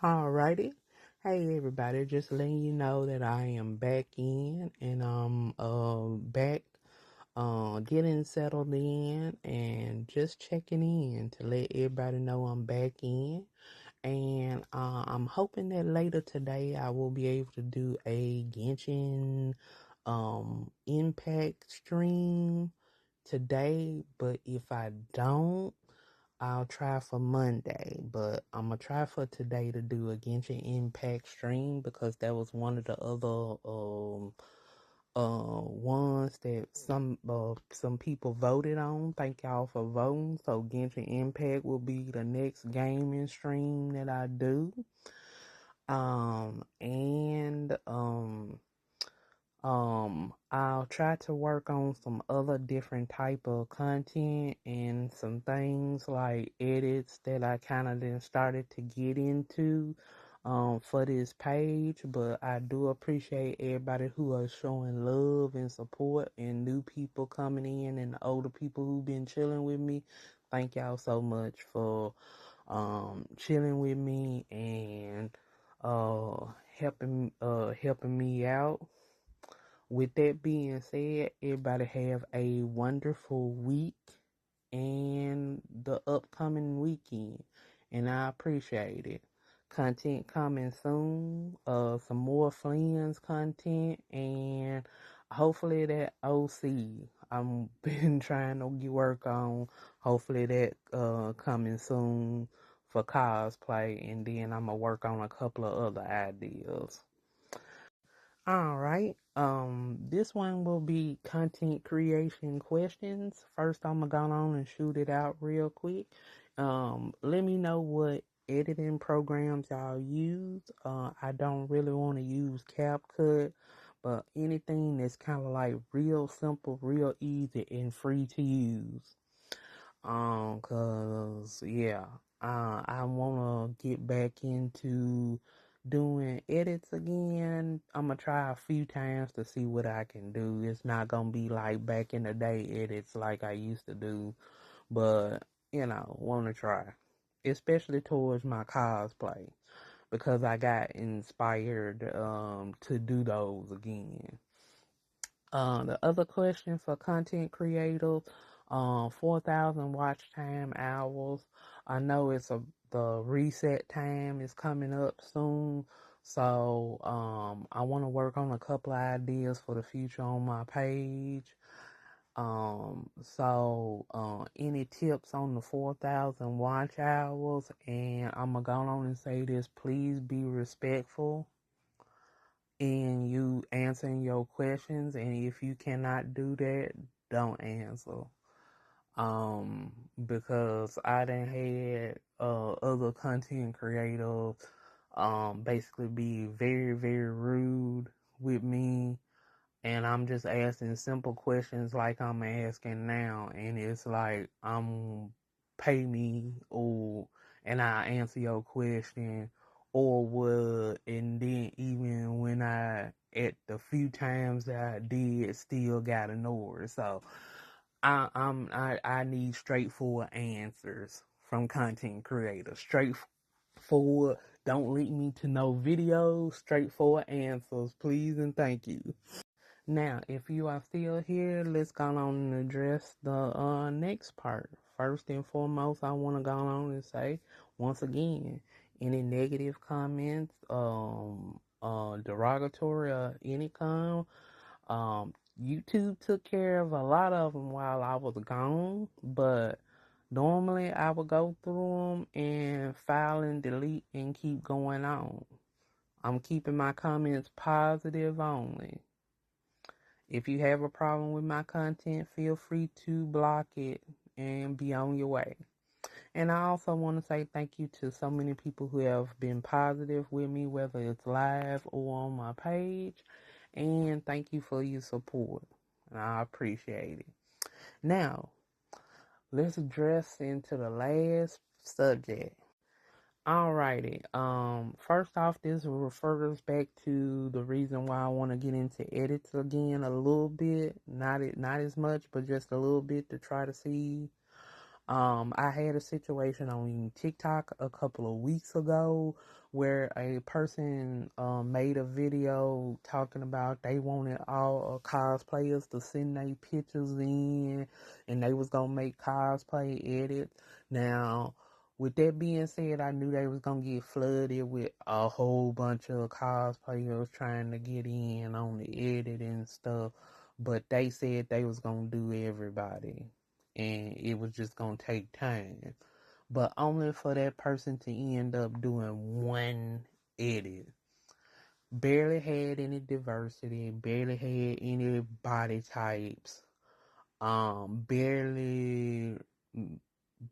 Alrighty. Hey everybody, just letting you know that I am back in and I'm back getting settled in and just checking in to let everybody know I'm back in. And I'm hoping that later today I will be able to do a Genshin impact stream today, but if I don't, I'll try for Monday, but I'm gonna try for today to do a Genshin Impact stream because that was one of the other ones that some people voted on. Thank y'all for voting. So Genshin Impact will be the next gaming stream that I do. And I'll try to work on some other different type of content and some things like edits that I kind of then started to get into for this page. But I do appreciate everybody who are showing love and support and new people coming in and the older people who've been chilling with me. Thank y'all so much for chilling with me and uh helping me out. With that being said, everybody have a wonderful week and the upcoming weekend. And I appreciate it. Content coming soon. Some more Flins content and hopefully that OC I'm been trying to work on. Hopefully that coming soon for cosplay, and then I'm gonna work on a couple of other ideas. All right. This one will be content creation questions. First, I'm gonna go on and shoot it out real quick. Let me know what editing programs y'all use. I don't really want to use CapCut, but anything that's kind of like real simple, real easy, and free to use. Cause yeah, I wanna get back into doing edits again. I'm gonna try a few times to see what I can do. It's not gonna be like back in the day edits like I used to do, but wanna try, especially towards my cosplay because I got inspired to do those again. The other question for content creators, 4,000 watch time hours. I know the reset time is coming up soon, so I want to work on a couple of ideas for the future on my page. Any tips on the 4,000 watch hours? And I'm gonna go on and say this: please be respectful in you answering your questions, and if you cannot do that, don't answer. Because I done had other content creators basically be very, very rude with me, and I'm just asking simple questions like I'm asking now, and it's like pay me or and I answer your question or would, and then even when I at the few times that I did still got ignored. So I need straightforward answers from content creators. Straightforward. Don't link me to no videos. Straightforward answers, please and thank you. Now, if you are still here, let's go on and address the next part. First and foremost, I want to go on and say, once again, any negative comments, derogatory or any kind, YouTube took care of a lot of them while I was gone, but normally I would go through them and file and delete and keep going on. I'm keeping my comments positive only. If you have a problem with my content, feel free to block it and be on your way. And I also want to say thank you to so many people who have been positive with me, whether it's live or on my page. And thank you for your support. And I appreciate it. Now, let's address into the last subject. Alrighty. First off, this refers back to the reason why I want to get into edits again a little bit. Not as much, but just a little bit to try to see I had a situation on TikTok a couple of weeks ago where a person made a video talking about they wanted all cosplayers to send their pictures in and they was gonna make cosplay edits. Now, with that being said, I knew they was gonna get flooded with a whole bunch of cosplayers trying to get in on the edit and stuff, but they said they was gonna do everybody and it was just gonna take time. But only for that person to end up doing one edit. Barely had any diversity, barely had any body types, barely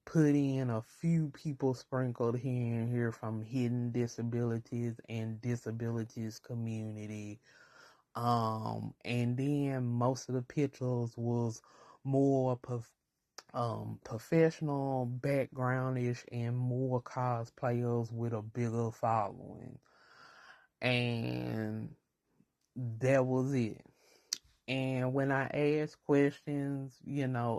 put in a few people sprinkled here and here from hidden disabilities and disabilities community. And then most of the pictures was more professional backgroundish and more cosplayers with a bigger following. And that was it. And when I asked questions,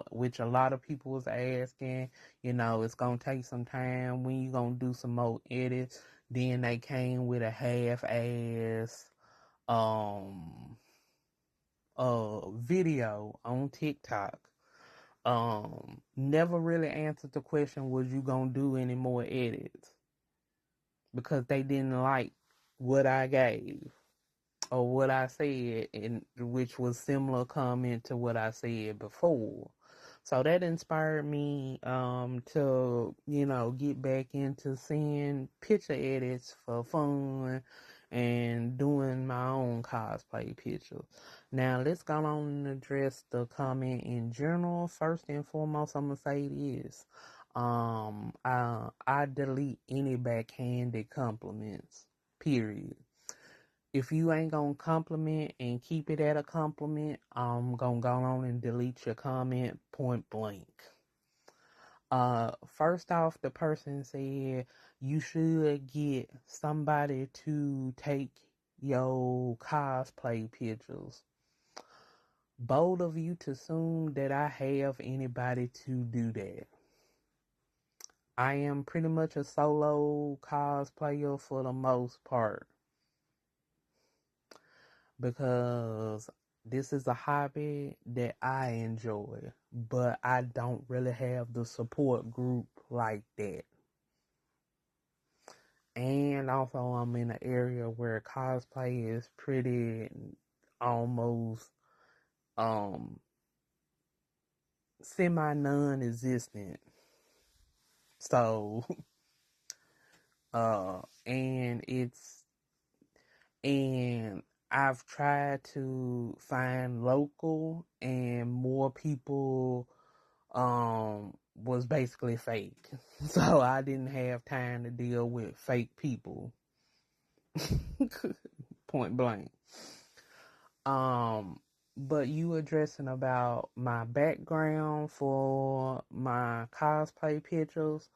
which a lot of people was asking, it's gonna take some time, when you gonna do some more edits, then they came with a half ass video on TikTok. Never really answered the question, was you gonna do any more edits? Because they didn't like what I gave or what I said, and which was similar comment to what I said before. So that inspired me to, get back into seeing picture edits for fun and doing my own cosplay pictures. Now let's go on and address the comment in general. First and foremost, I'm gonna say this. I delete any backhanded compliments. Period. If you ain't gonna compliment and keep it at a compliment, I'm gonna go on and delete your comment point blank. First off, the person said you should get somebody to take your cosplay pictures. Bold of you to assume that I have anybody to do that. I am pretty much a solo cosplayer for the most part, because this is a hobby that I enjoy, but I don't really have the support group like that. And also, I'm in an area where cosplay is pretty almost semi non-existent. So, and and I've tried to find local, and more people was basically fake. So I didn't have time to deal with fake people. Point blank. But you addressing about my background for my cosplay pictures.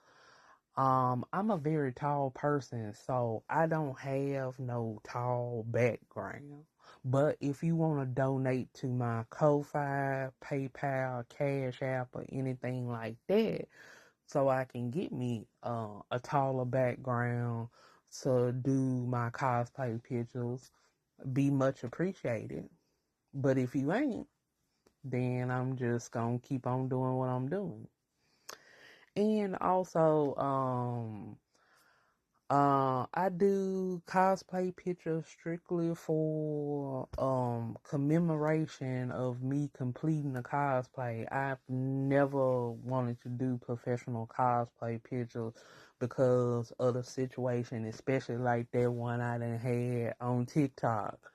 I'm a very tall person, so I don't have no tall background. But if you want to donate to my Ko-Fi, PayPal, Cash App, or anything like that, so I can get me a taller background to do my cosplay pictures, be much appreciated. But if you ain't, then I'm just gonna keep on doing what I'm doing. And also, I do cosplay pictures strictly for commemoration of me completing the cosplay. I've never wanted to do professional cosplay pictures because of the situation, especially like that one I done had on TikTok.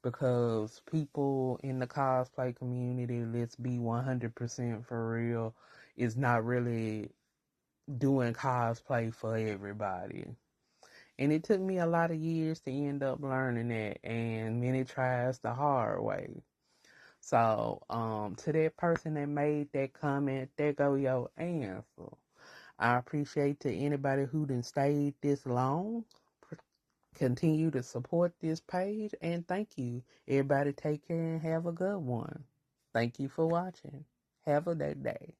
Because people in the cosplay community, let's be 100% for real, is not really doing cosplay for everybody. And it took me a lot of years to end up learning that, and many tries the hard way. So, to that person that made that comment, there go your answer. I appreciate to anybody who done stayed this long. Continue to support this page, and thank you. Everybody take care and have a good one. Thank you for watching. Have a good day.